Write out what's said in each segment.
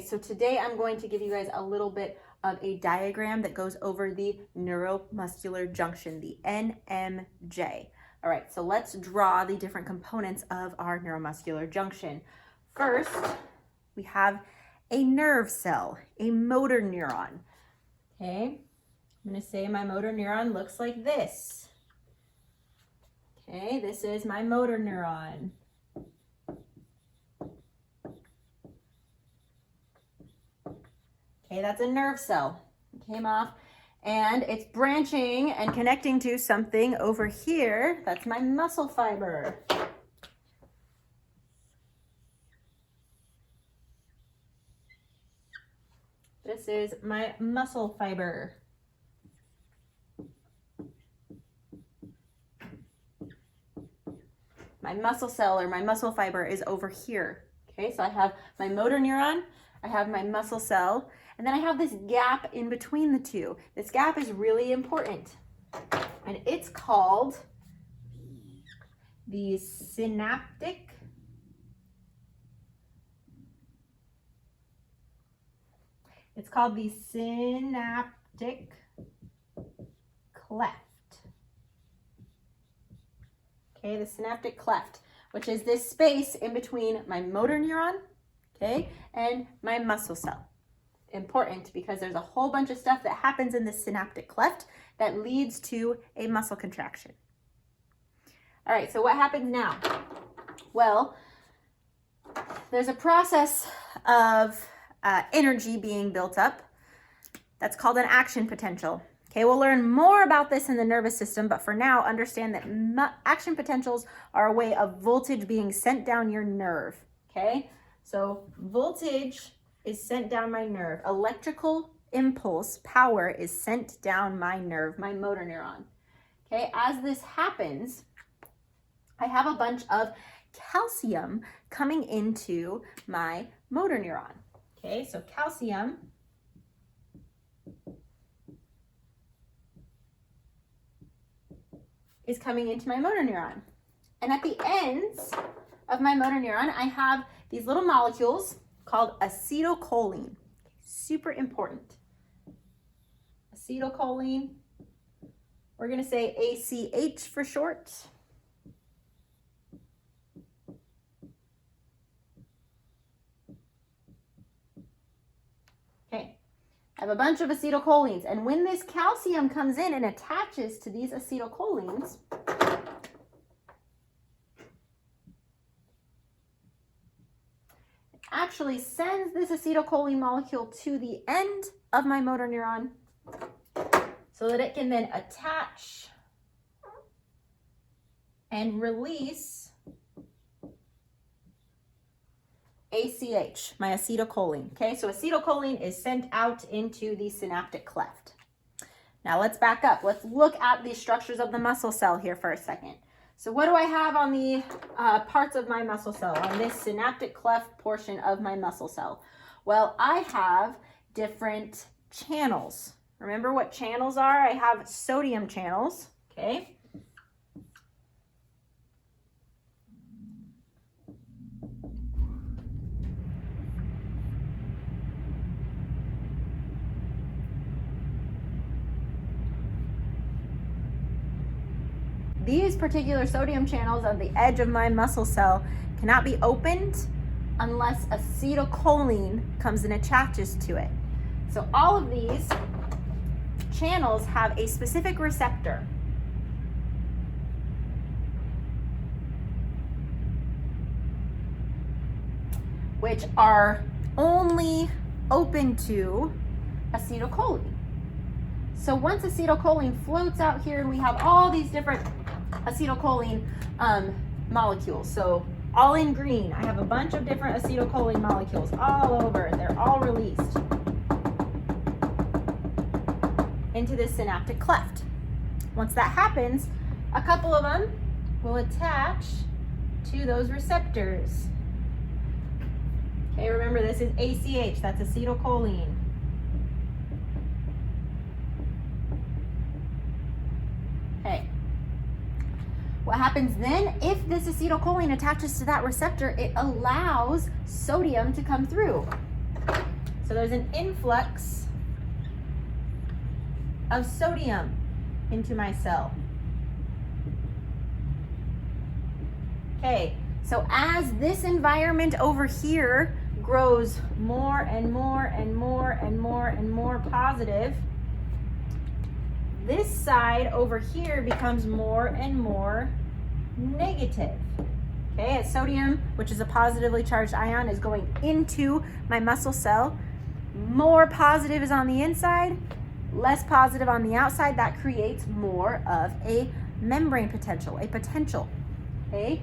So today I'm going to give you guys a little bit of a diagram that goes over the neuromuscular junction, the NMJ. All right, so let's draw the different components of our neuromuscular junction. First, we have a nerve cell, a motor neuron. Okay, I'm going to say my motor neuron looks like this. Okay, this is my motor neuron. Okay, that's a nerve cell. It came off and it's branching and connecting to something over here. That's my muscle fiber. This is my muscle fiber. My muscle cell or my muscle fiber is over here. Okay, so I have my motor neuron, I have my muscle cell, and then I have this gap in between the two. This gap is really important, and it's called the synaptic cleft. Okay, the synaptic cleft, which is this space in between my motor neuron, okay, and my muscle cell. Important because there's a whole bunch of stuff that happens in the synaptic cleft that leads to a muscle contraction. All right, so what happens now? Well, there's a process of energy being built up that's called an action potential. Okay, we'll learn more about this in the nervous system, but for now, understand that action potentials are a way of voltage being sent down your nerve. Okay, so voltage is sent down my nerve. Electrical impulse power is sent down my nerve, my motor neuron. Okay, as this happens, I have a bunch of calcium coming into my motor neuron. Okay, so calcium is coming into my motor neuron. And at the ends of my motor neuron, I have these little molecules called acetylcholine. Super important. Acetylcholine, we're going to say ACH for short. Okay, I have a bunch of acetylcholines, and when this calcium comes in and attaches to these acetylcholines, it actually sends this acetylcholine molecule to the end of my motor neuron so that it can then attach and release ACH, my acetylcholine. Okay, so acetylcholine is sent out into the synaptic cleft. Now let's back up. Let's look at the structures of the muscle cell here for a second. So what do I have on the parts of my muscle cell, on this synaptic cleft portion of my muscle cell? Well, I have different channels. Remember what channels are? I have sodium channels, okay? These particular sodium channels on the edge of my muscle cell cannot be opened unless acetylcholine comes and attaches to it. So all of these channels have a specific receptor. Which are only open to acetylcholine. So once acetylcholine floats out here and we have all these different acetylcholine molecules. So all in green, I have a bunch of different acetylcholine molecules all over. They're all released into this synaptic cleft. Once that happens, a couple of them will attach to those receptors. Okay, remember this is ACH, that's acetylcholine. Okay. What happens then, if this acetylcholine attaches to that receptor, it allows sodium to come through. So there's an influx of sodium into my cell. Okay, so as this environment over here grows more and more and more and more and more positive, this side over here becomes more and more negative. Okay, as sodium, which is a positively charged ion, is going into my muscle cell, more positive is on the inside, less positive on the outside. That creates more of a membrane potential, a potential. Okay,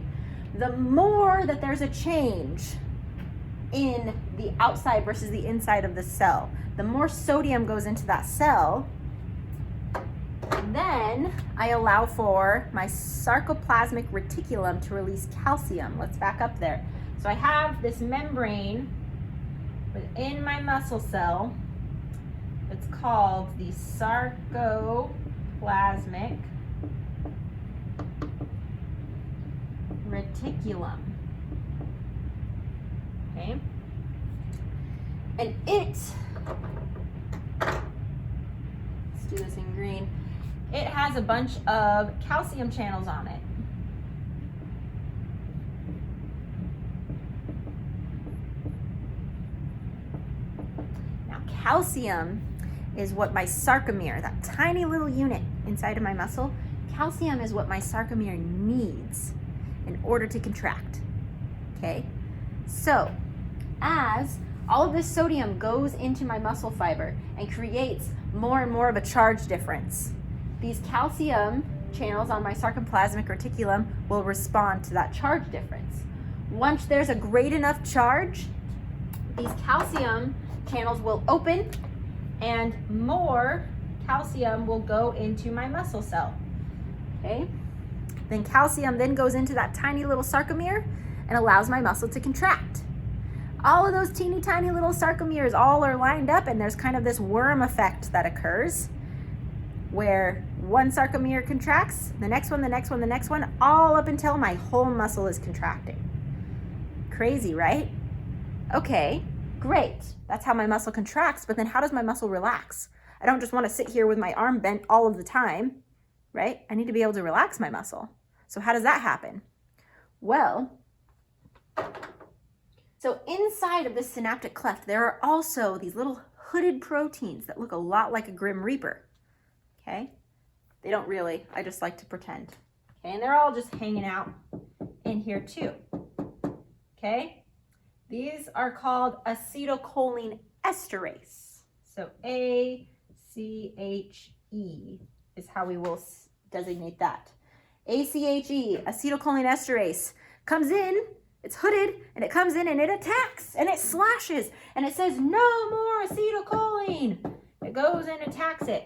the more that there's a change in the outside versus the inside of the cell, the more sodium goes into that cell, then I allow for my sarcoplasmic reticulum to release calcium. Let's back up there. So I have this membrane within my muscle cell. It's called the sarcoplasmic reticulum. Okay? And let's do this in green. It has a bunch of calcium channels on it. Now, calcium is what my sarcomere, that tiny little unit inside of my muscle, calcium is what my sarcomere needs in order to contract. Okay? So, as all of this sodium goes into my muscle fiber and creates more and more of a charge difference, these calcium channels on my sarcoplasmic reticulum will respond to that charge difference. Once there's a great enough charge, these calcium channels will open and more calcium will go into my muscle cell. Okay? Then calcium then goes into that tiny little sarcomere and allows my muscle to contract. All of those teeny tiny little sarcomeres all are lined up, and there's kind of this worm effect that occurs where one sarcomere contracts, the next one, the next one, the next one, all up until my whole muscle is contracting. Crazy, right? Okay, great. That's how my muscle contracts, but then how does my muscle relax? I don't just want to sit here with my arm bent all of the time, right? I need to be able to relax my muscle. So how does that happen? Well, so inside of this synaptic cleft, there are also these little hooded proteins that look a lot like a Grim Reaper. Okay? They don't really, I just like to pretend. Okay, and they're all just hanging out in here too. Okay? These are called acetylcholine esterase. So ACHE is how we will designate that. ACHE, acetylcholine esterase, comes in, it's hooded, and it comes in and it attacks and it slashes and it says no more acetylcholine. It goes and attacks it.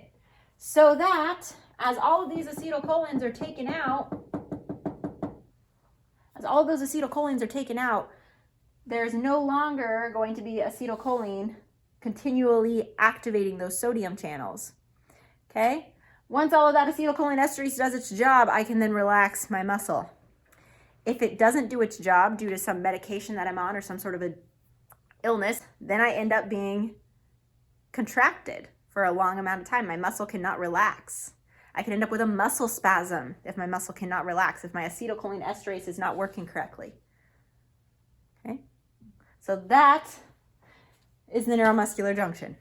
So that as all of these acetylcholines are taken out, there's no longer going to be acetylcholine continually activating those sodium channels. Okay? Once all of that acetylcholine esterase does its job, I can then relax my muscle. If it doesn't do its job due to some medication that I'm on or some sort of an illness, then I end up being contracted for a long amount of time. My muscle cannot relax. I can end up with a muscle spasm if my muscle cannot relax, if my acetylcholine esterase is not working correctly. Okay? So that is the neuromuscular junction.